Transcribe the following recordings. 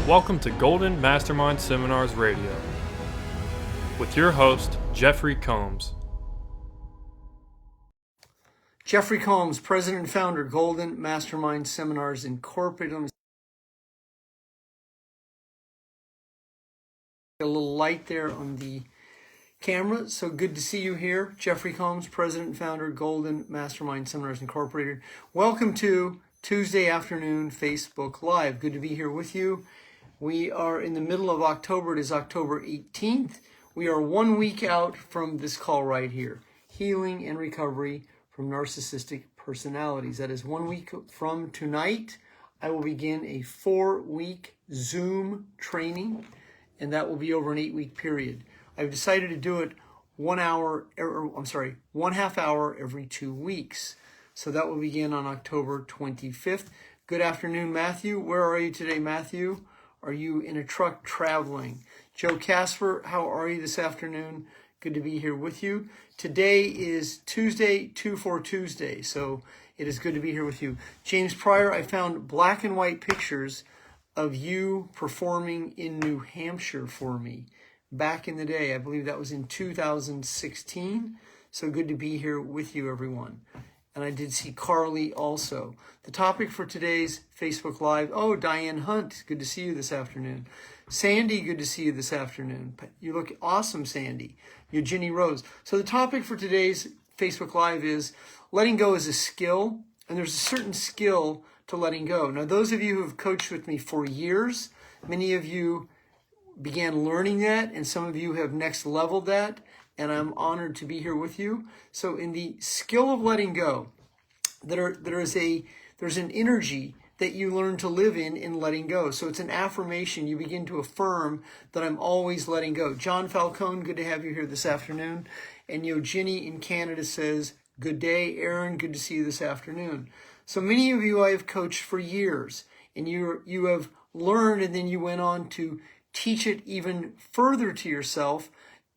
Welcome to Golden Mastermind Seminars Radio with your host, Jeffrey Combs. Jeffery Combs, President and Founder, Golden Mastermind Seminars Incorporated. A little light there on the camera. So good to see you here. Jeffery Combs, President and Founder, Golden Mastermind Seminars Incorporated. Welcome to Tuesday afternoon Facebook Live. Good to be here with you. We are in the middle of October. It is October 18th. We are 1 week out from this call right here. Healing and recovery from narcissistic personalities. That is 1 week from tonight. I will begin a 4-week Zoom training, and that will be over an 8-week period. I've decided to do it 1 half hour every 2 weeks. So that will begin on October 25th. Good afternoon, Matthew. Where are you today, Matthew? Are you in a truck traveling? Joe Casper, how are you this afternoon? Good to be here with you. Today is Tuesday, 2-4 Tuesday, so it is good to be here with you. James Pryor, I found black and white pictures of you performing in New Hampshire for me back in the day. I believe that was in 2016, so good to be here with you, everyone. And I did see Carly also. The topic for today's Facebook Live, Diane Hunt, good to see you this afternoon. Sandy, good to see you this afternoon. You look awesome, Sandy. Eugenie Rose. So the topic for today's Facebook Live is letting go is a skill, and there's a certain skill to letting go. Now, those of you who have coached with me for years, many of you began learning that, and some of you have next leveled that, and I'm honored to be here with you. So in the skill of letting go, there's an energy that you learn to live in letting go. So it's an affirmation. You begin to affirm that I'm always letting go. John Falcone, good to have you here this afternoon. And Eugenie in Canada says, good day. Aaron, good to see you this afternoon. So many of you I have coached for years, and you have learned, and then you went on to teach it even further to yourself,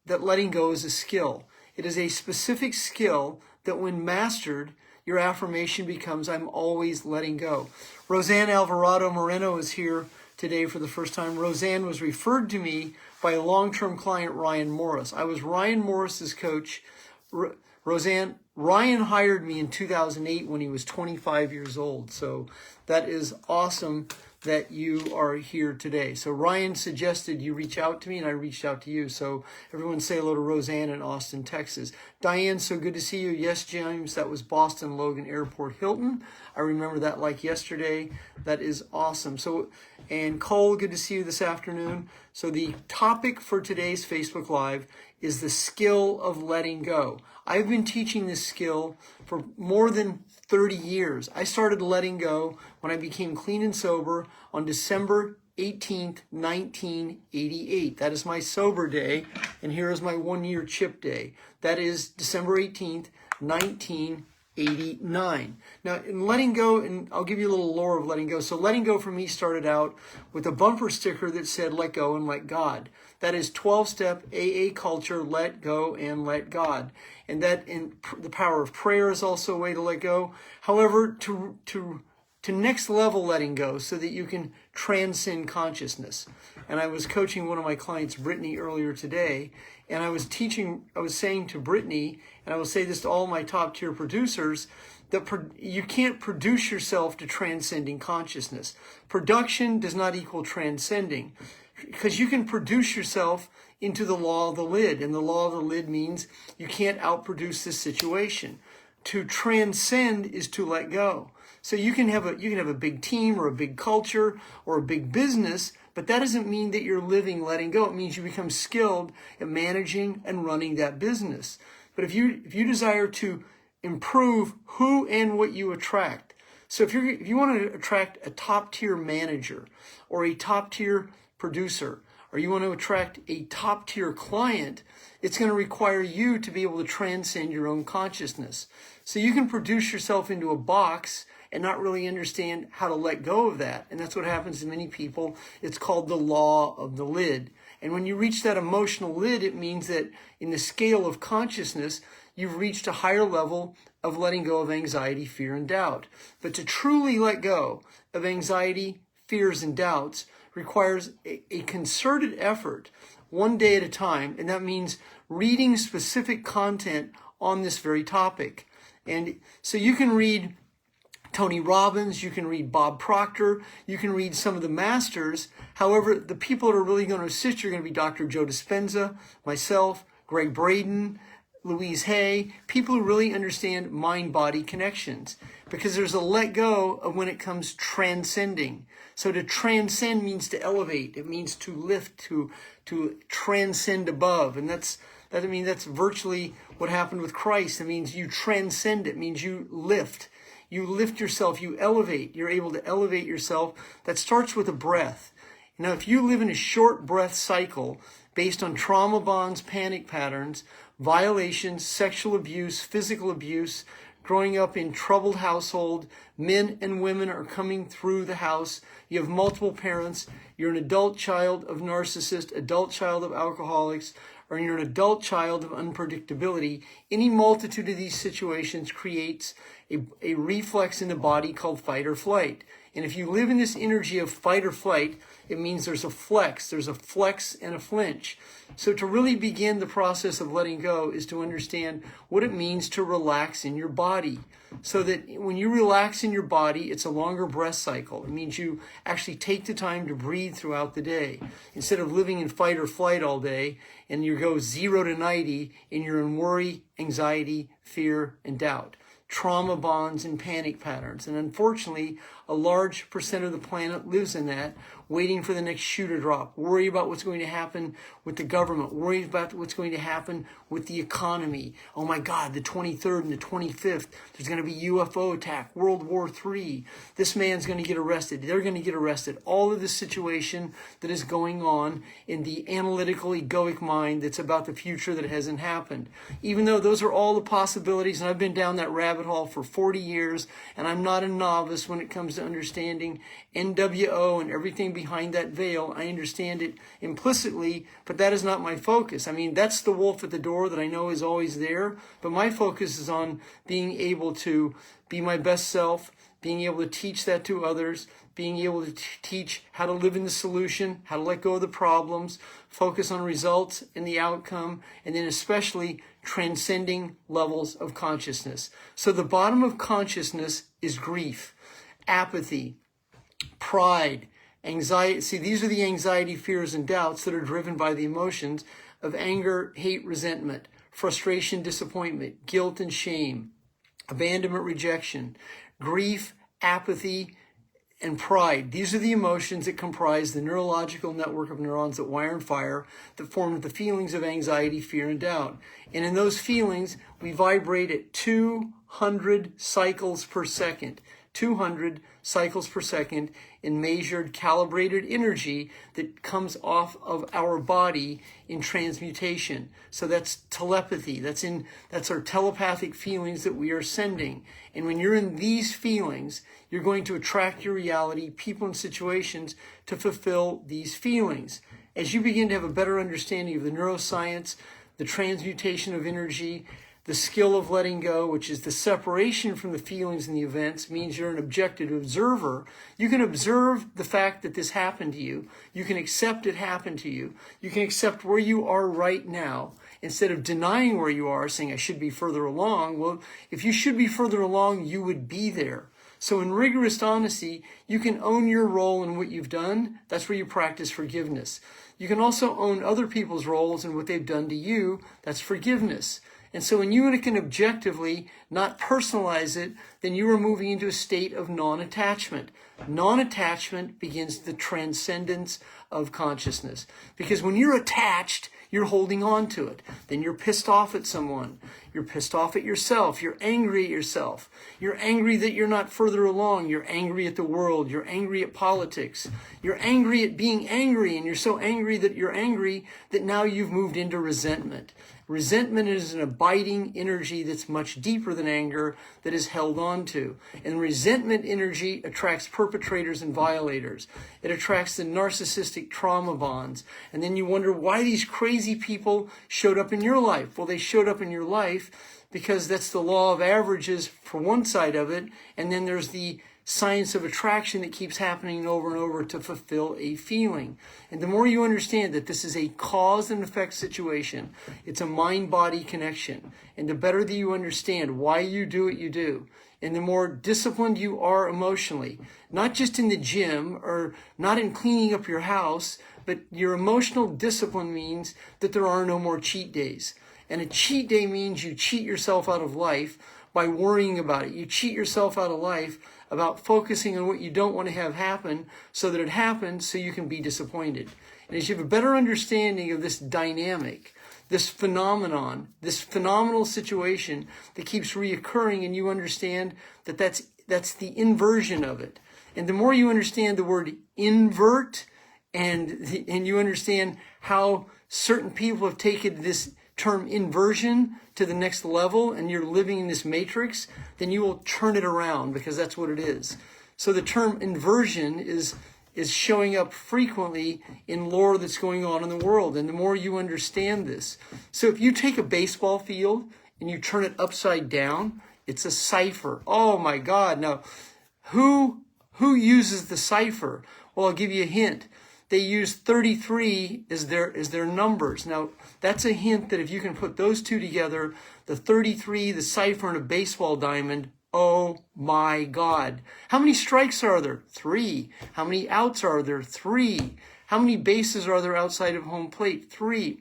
that letting go is a skill. It is a specific skill that when mastered, your affirmation becomes, I'm always letting go. Roseanne Alvarado Moreno is here today for the first time. Roseanne was referred to me by a long-term client, Ryan Morris. I was Ryan Morris's coach. Roseanne, Ryan hired me in 2008 when he was 25 years old. So that is awesome that you are here today. So Ryan suggested you reach out to me, and I reached out to you. So everyone say hello to Roseanne in Austin, Texas. Diane, so good to see you. Yes, James, that was Boston Logan Airport Hilton. I remember that like yesterday. That is awesome. So, and Cole, good to see you this afternoon. So the topic for today's Facebook Live is the skill of letting go. I've been teaching this skill for more than 30 years. I started letting go when I became clean and sober on December 18th, 1988. That is my sober day, and here is my 1-year chip day. That is December 18th, 1989. Now, in letting go, and I'll give you a little lore of letting go. So letting go for me started out with a bumper sticker that said, let go and let God. That is 12-step AA culture, let go and let God. And that in the power of prayer is also a way to let go. However, to next level letting go so that you can transcend consciousness. And I was coaching one of my clients, Brittany, earlier today, and I was saying to Brittany, and I will say this to all my top tier producers, that you can't produce yourself to transcending consciousness. Production does not equal transcending, because you can produce yourself into the law of the lid, and the law of the lid means you can't outproduce this situation. To transcend is to let go. So you can have a big team or a big culture or a big business, but that doesn't mean that you're living letting go. It means you become skilled at managing and running that business. But if you desire to improve who and what you attract, so if you want to attract a top tier manager or a top tier producer, or you want to attract a top tier client, it's going to require you to be able to transcend your own consciousness. So you can produce yourself into a box and not really understand how to let go of that. And that's what happens to many people. It's called the law of the lid. And when you reach that emotional lid, it means that in the scale of consciousness, you've reached a higher level of letting go of anxiety, fear, and doubt. But to truly let go of anxiety, fears, and doubts requires a concerted effort, one day at a time, and that means reading specific content on this very topic. And so you can read Tony Robbins, you can read Bob Proctor, you can read some of the masters. However, the people that are really going to assist you are going to be Dr. Joe Dispenza, myself, Greg Braden, Louise Hay, people who really understand mind-body connections, because there's a let go of when it comes transcending. So to transcend means to elevate. It means to lift, to transcend above. And that's virtually what happened with Christ. It means you transcend. It means you lift. You lift yourself. You elevate. You're able to elevate yourself. That starts with a breath. Now, if you live in a short breath cycle based on trauma bonds, panic patterns, violations, sexual abuse, physical abuse, growing up in troubled household, men and women are coming through the house, you have multiple parents, you're an adult child of narcissists, adult child of alcoholics, or you're an adult child of unpredictability, any multitude of these situations creates a reflex in the body called fight or flight. And if you live in this energy of fight or flight, it means there's a flex and a flinch. So to really begin the process of letting go is to understand what it means to relax in your body. So that when you relax in your body, it's a longer breath cycle. It means you actually take the time to breathe throughout the day. Instead of living in fight or flight all day, and you go 0 to 90, and you're in worry, anxiety, fear, and doubt. Trauma bonds and panic patterns. And unfortunately, a large percent of the planet lives in that, waiting for the next shoe to drop, worry about what's going to happen with the government, worry about what's going to happen with the economy. Oh my God, the 23rd and the 25th, there's going to be UFO attack, World War III. This man's going to get arrested. They're going to get arrested. All of this situation that is going on in the analytical, egoic mind that's about the future that hasn't happened. Even though those are all the possibilities, and I've been down that rabbit hole for 40 years, and I'm not a novice when it comes to understanding NWO and everything behind that veil. I understand it implicitly, but that is not my focus. I mean, that's the wolf at the door that I know is always there, but my focus is on being able to be my best self, being able to teach that to others, being able to teach how to live in the solution, how to let go of the problems, focus on results and the outcome, and then especially transcending levels of consciousness. So the bottom of consciousness is grief, apathy, pride, anxiety. See, these are the anxiety, fears, and doubts that are driven by the emotions of anger, hate, resentment, frustration, disappointment, guilt, and shame, abandonment, rejection, grief, apathy, and pride. These are the emotions that comprise the neurological network of neurons that wire and fire that form the feelings of anxiety, fear, and doubt. And in those feelings, we vibrate at 200 cycles per second. 200 cycles per second in measured, calibrated energy that comes off of our body in transmutation. So that's telepathy. That's our telepathic feelings that we are sending. And when you're in these feelings, you're going to attract your reality, people and situations to fulfill these feelings. As you begin to have a better understanding of the neuroscience, the transmutation of energy, the skill of letting go, which is the separation from the feelings and the events, means you're an objective observer. You can observe the fact that this happened to you. You can accept it happened to you. You can accept where you are right now instead of denying where you are, saying, I should be further along. Well, if you should be further along, you would be there. So in rigorous honesty, you can own your role in what you've done. That's where you practice forgiveness. You can also own other people's roles and what they've done to you. That's forgiveness. And so when you can objectively not personalize it, then you are moving into a state of non-attachment. Non-attachment begins the transcendence of consciousness. Because when you're attached, you're holding on to it. Then you're pissed off at someone. You're pissed off at yourself. You're angry at yourself. You're angry that you're not further along. You're angry at the world. You're angry at politics. You're angry at being angry. And you're so angry that now you've moved into resentment. Resentment is an abiding energy that's much deeper than anger that is held on to. And resentment energy attracts perpetrators and violators. It attracts the narcissistic trauma bonds. And then you wonder why these crazy people showed up in your life. Well, they showed up in your life because that's the law of averages for one side of it. And then there's the science of attraction that keeps happening over and over to fulfill a feeling. And the more you understand that this is a cause and effect situation, it's a mind-body connection. And the better that you understand why you do what you do, and the more disciplined you are emotionally, not just in the gym or not in cleaning up your house, but your emotional discipline means that there are no more cheat days. And a cheat day means you cheat yourself out of life by worrying about it. You cheat yourself out of life about focusing on what you don't want to have happen so that it happens so you can be disappointed. And as you have a better understanding of this dynamic, this phenomenon, this phenomenal situation that keeps reoccurring, and you understand that that's the inversion of it. And the more you understand the word invert, and you understand how certain people have taken this term inversion to the next level, and you're living in this matrix, then you will turn it around, because that's what it is. So the term inversion is showing up frequently in lore that's going on in the world, and the more you understand this. So if you take a baseball field and you turn it upside down, it's a cipher. Oh my God. Now, who uses the cipher? Well, I'll give you a hint. They use 33 as their numbers. Now, that's a hint that if you can put those two together, the 33, the cipher, and a baseball diamond, oh my God. How many strikes are there? 3. How many outs are there? 3. How many bases are there outside of home plate? 3.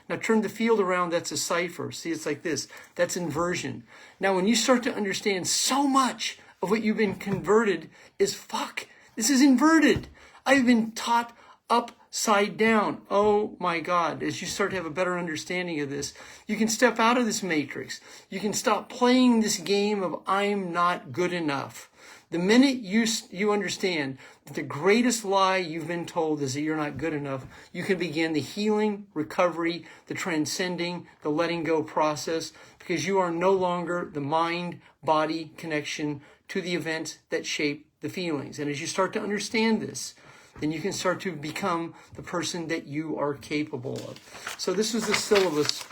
Now turn the field around, that's a cipher. See, it's like this. That's inversion. Now, when you start to understand so much of what you've been converted is fuck, this is inverted. I've been taught upside down. Oh my God. As you start to have a better understanding of this, you can step out of this matrix. You can stop playing this game of I'm not good enough. The minute you understand that the greatest lie you've been told is that you're not good enough, you can begin the healing, recovery, the transcending, the letting go process, because you are no longer the mind-body connection to the events that shape the feelings. And as you start to understand this, then you can start to become the person that you are capable of. So this was the syllabus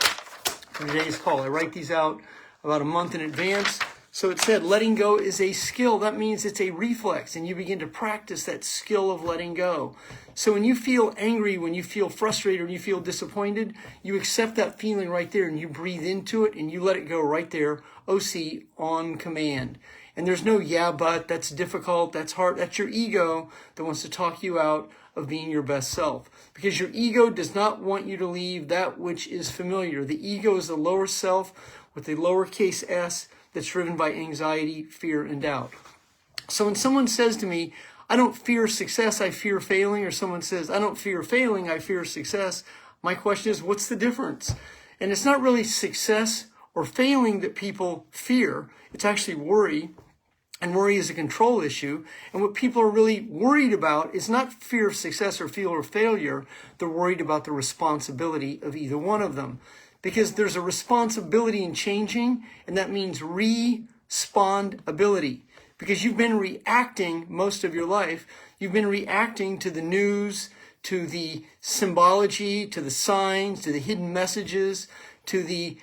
for today's call. I write these out about a month in advance. So it said letting go is a skill. That means it's a reflex, and you begin to practice that skill of letting go. So when you feel angry, when you feel frustrated, when you feel disappointed, you accept that feeling right there, and you breathe into it, and you let it go right there, OC, on command. And there's no, yeah, but, that's difficult, that's hard. That's your ego that wants to talk you out of being your best self. Because your ego does not want you to leave that which is familiar. The ego is the lower self with a lowercase s that's driven by anxiety, fear, and doubt. So when someone says to me, I don't fear success, I fear failing, or someone says, I don't fear failing, I fear success, my question is, what's the difference? And it's not really success or failing that people fear. It's actually worry. And worry is a control issue. And what people are really worried about is not fear of success or fear of failure. They're worried about the responsibility of either one of them. Because there's a responsibility in changing, and that means respondability. Because you've been reacting most of your life. You've been reacting to the news, to the symbology, to the signs, to the hidden messages, to the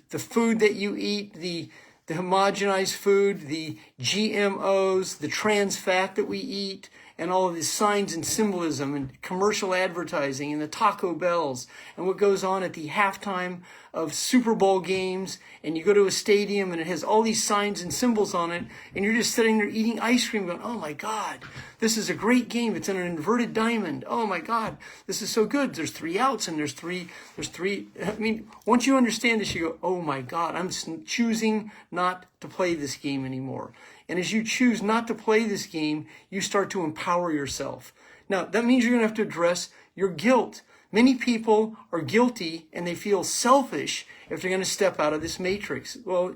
food that you eat, the homogenized food, the GMOs, the trans fat that we eat, and all of these signs and symbolism and commercial advertising and the Taco Bells and what goes on at the halftime of Super Bowl games, and you go to a stadium and it has all these signs and symbols on it, and you're just sitting there eating ice cream going, oh my God, this is a great game. It's in an inverted diamond. Oh my God, this is so good. There's 3 outs and there's three. I mean, once you understand this, you go, oh my God, I'm choosing not to play this game anymore. And as you choose not to play this game, you start to empower yourself. Now, that means you're going to have to address your guilt. Many people are guilty and they feel selfish if they're going to step out of this matrix. Well,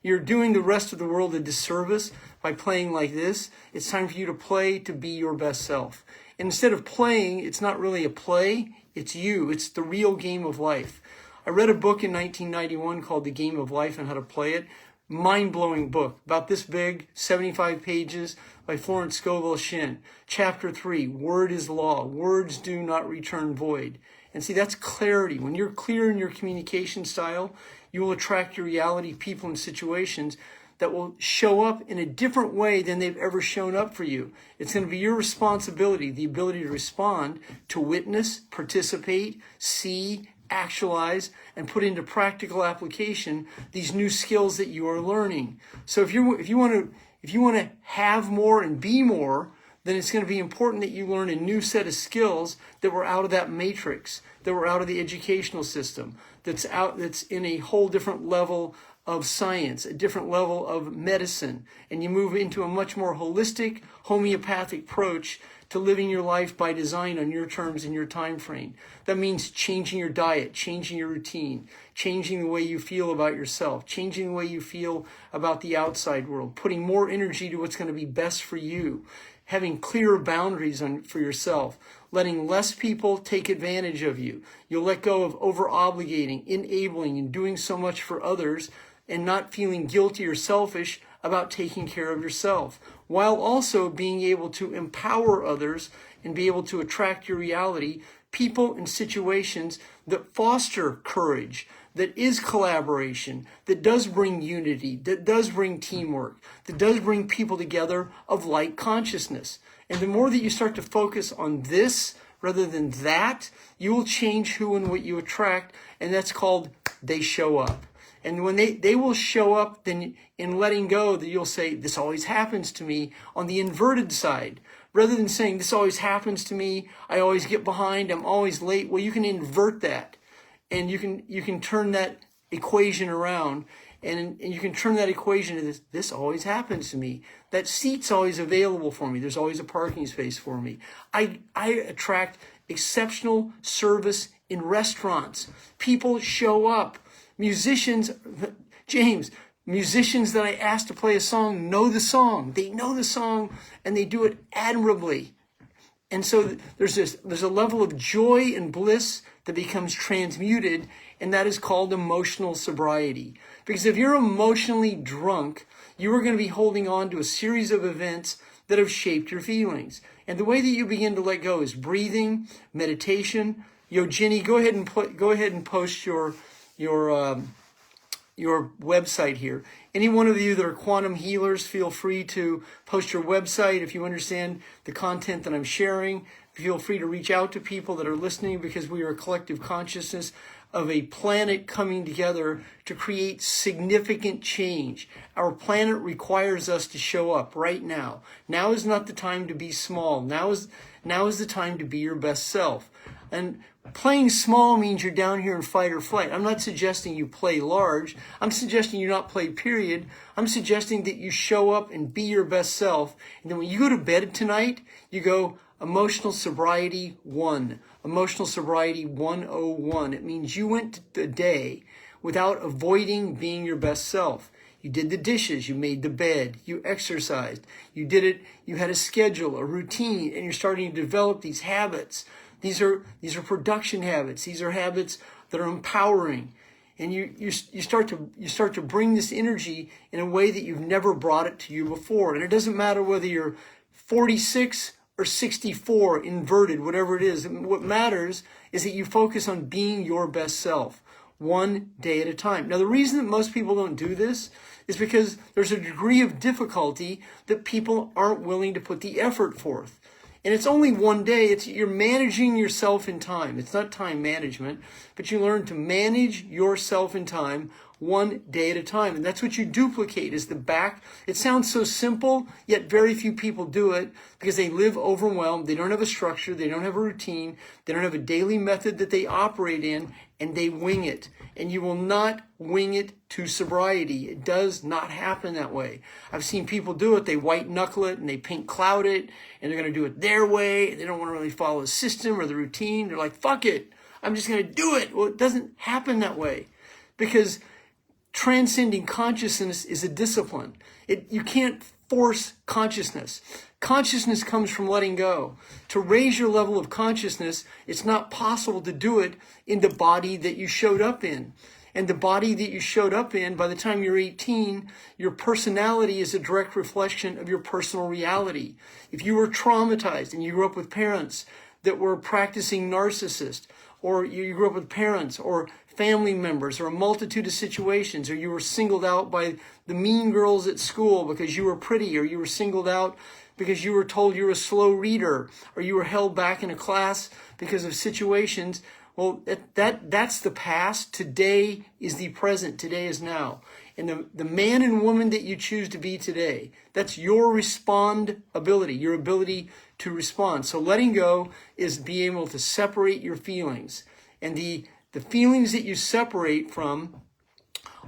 you're doing the rest of the world a disservice by playing like this. It's time for you to play to be your best self. And instead of playing, it's not really a play, it's you. It's the real game of life. I read a book in 1991 called The Game of Life and How to Play It. Mind-blowing book, about this big, 75 pages, by Florence Scovel Shinn. Chapter 3, Word is Law. Words do not return void. And see, that's clarity. When you're clear in your communication style, you will attract your reality, people, and situations that will show up in a different way than they've ever shown up for you. It's going to be your responsibility, the ability to respond, to witness, participate, see, actualize, and put into practical application these new skills that you are learning. So if you want to have more and be more, then it's going to be important that you learn a new set of skills that were out of that matrix, that were out of the educational system, that's in a whole different level of science, a different level of medicine, and you move into a much more holistic, homeopathic approach to living your life by design on your terms and your time frame. That means changing your diet, changing your routine, changing the way you feel about yourself, changing the way you feel about the outside world, putting more energy to what's going to be best for you, having clearer boundaries for yourself, letting less people take advantage of you. You'll let go of over-obligating, enabling, and doing so much for others, and not feeling guilty or selfish about taking care of yourself, while also being able to empower others and be able to attract your reality, people and situations that foster courage, that is collaboration, that does bring unity, that does bring teamwork, that does bring people together of like consciousness. And the more that you start to focus on this rather than that, you will change who and what you attract, and that's called they show up. And when they will show up, then in letting go, that you'll say, this always happens to me, on the inverted side. Rather than saying, this always happens to me, I always get behind, I'm always late. Well, you can invert that. And you can turn that equation around, and you can turn that equation to this always happens to me. That seat's always available for me. There's always a parking space for me. I attract exceptional service in restaurants. People show up. Musicians that I ask to play a song know the song. They know the song and they do it admirably. And so there's a level of joy and bliss that becomes transmuted, and that is called emotional sobriety. Because if you're emotionally drunk, you are going to be holding on to a series of events that have shaped your feelings. And the way that you begin to let go is breathing, meditation. Jenny, go ahead and post your website here. Any one of you that are quantum healers, feel free to post your website. If you understand the content that I'm sharing, feel free to reach out to people that are listening, because we are a collective consciousness of a planet coming together to create significant change. Our planet requires us to show up right now. Now is not the time to be small. Now is the time to be your best self. And playing small means you're down here in fight or flight. I'm not suggesting you play large. I'm suggesting you not play period. I'm suggesting that you show up and be your best self. And then when you go to bed tonight, you go emotional sobriety 1. Emotional sobriety 101. It means you went the day without avoiding being your best self. You did the dishes, you made the bed, you exercised, you did it, you had a schedule, a routine, and you're starting to develop these habits. These are production habits. These are habits that are empowering. And you start to bring this energy in a way that you've never brought it to you before. And it doesn't matter whether you're 46 or 64, inverted, whatever it is. What matters is that you focus on being your best self, one day at a time. Now, the reason that most people don't do this is because there's a degree of difficulty that people aren't willing to put the effort forth. And it's only one day. You're managing yourself in time. It's not time management, but you learn to manage yourself in time one day at a time. And that's what you duplicate is the back. It sounds so simple, yet very few people do it because they live overwhelmed. They don't have a structure. They don't have a routine. They don't have a daily method that they operate in, and they wing it. And you will not wing it to sobriety. It does not happen that way. I've seen people do it. They white knuckle it and they pink cloud it, and they're going to do it their way. They don't want to really follow the system or the routine. They're like, fuck it, I'm just going to do it. Well, it doesn't happen that way, because transcending consciousness is a discipline. You can't force consciousness. Consciousness comes from letting go. To raise your level of consciousness, it's not possible to do it in the body that you showed up in. And the body that you showed up in, by the time you're 18, your personality is a direct reflection of your personal reality. If you were traumatized and you grew up with parents that were practicing narcissists, or you grew up with parents or family members, or a multitude of situations, or you were singled out by the mean girls at school because you were pretty, or you were singled out because you were told you were a slow reader, or you were held back in a class because of situations. Well, that's the past. Today is the present. Today is now. And the man and woman that you choose to be today, that's your respond ability, your ability to respond. So letting go is being able to separate your feelings. And the feelings that you separate from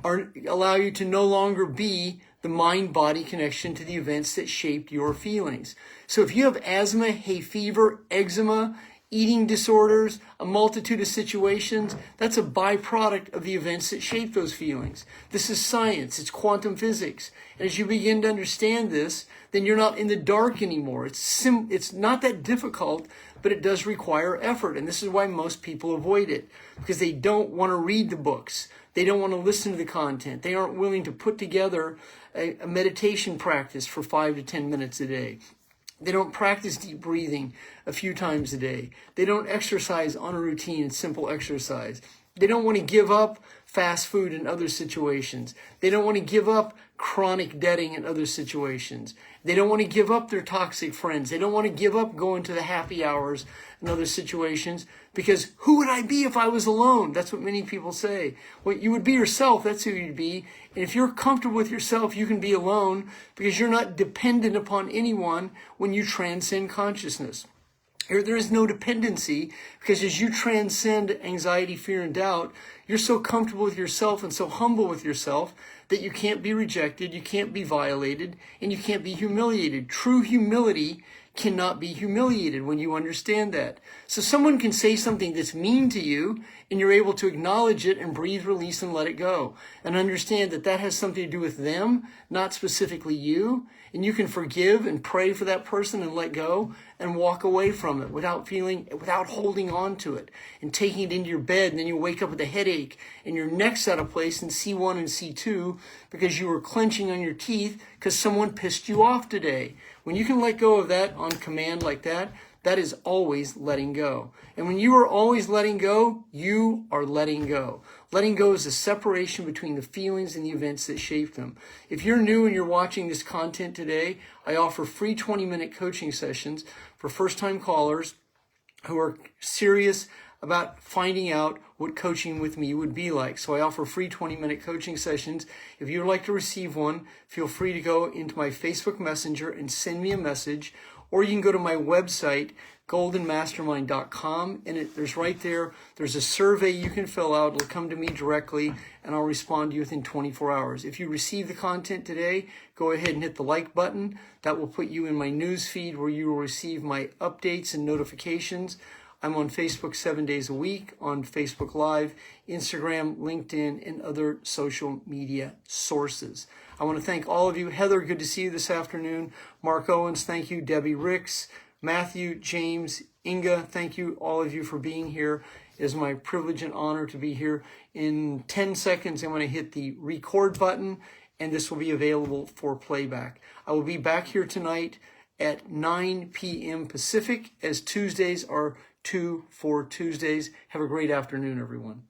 allow you to no longer be the mind-body connection to the events that shaped your feelings. So if you have asthma, hay fever, eczema, eating disorders, a multitude of situations, that's a byproduct of the events that shape those feelings. This is science. It's quantum physics. And as you begin to understand this, then you're not in the dark anymore. It's not that difficult, but it does require effort. And this is why most people avoid it, because they don't want to read the books. They don't want to listen to the content. They aren't willing to put together a meditation practice for 5 to 10 minutes a day. They don't practice deep breathing a few times a day. They don't exercise on a routine and simple exercise. They don't want to give up fast food in other situations. They don't want to give up chronic debting in other situations. They don't want to give up their toxic friends. They don't want to give up going to the happy hours in other situations, because who would I be if I was alone? That's what many people say. Well, you would be yourself. That's who you'd be. And if you're comfortable with yourself, you can be alone because you're not dependent upon anyone when you transcend consciousness. There is no dependency, because as you transcend anxiety, fear, and doubt, you're so comfortable with yourself and so humble with yourself that you can't be rejected, you can't be violated, and you can't be humiliated. True humility cannot be humiliated when you understand that. So someone can say something that's mean to you, and you're able to acknowledge it and breathe, release, and let it go. And understand that that has something to do with them, not specifically you. And you can forgive and pray for that person and let go and walk away from it without holding on to it and taking it into your bed. And then you wake up with a headache and your neck's out of place in C1 and C2 because you were clenching on your teeth because someone pissed you off today. When you can let go of that on command like that, that is always letting go. And when you are always letting go, you are letting go. Letting go is a separation between the feelings and the events that shape them. If you're new and you're watching this content today, I offer free 20-minute coaching sessions for first-time callers who are serious about finding out what coaching with me would be like. So I offer free 20-minute coaching sessions. If you'd like to receive one, feel free to go into my Facebook Messenger and send me a message. Or you can go to my website, goldenmastermind.com, and there's right there's a survey you can fill out. It'll come to me directly, and I'll respond to you within 24 hours. If you receive the content today, go ahead and hit the like button. That will put you in my news feed where you will receive my updates and notifications. I'm on Facebook 7 days a week, on Facebook Live, Instagram, LinkedIn, and other social media sources. I want to thank all of you. Heather, good to see you this afternoon. Mark Owens, thank you. Debbie Ricks, Matthew, James, Inga, thank you, all of you, for being here. It is my privilege and honor to be here. In 10 seconds, I'm going to hit the record button, and this will be available for playback. I will be back here tonight at 9 p.m. Pacific, as Tuesdays are 2 for Tuesdays. Have a great afternoon, everyone.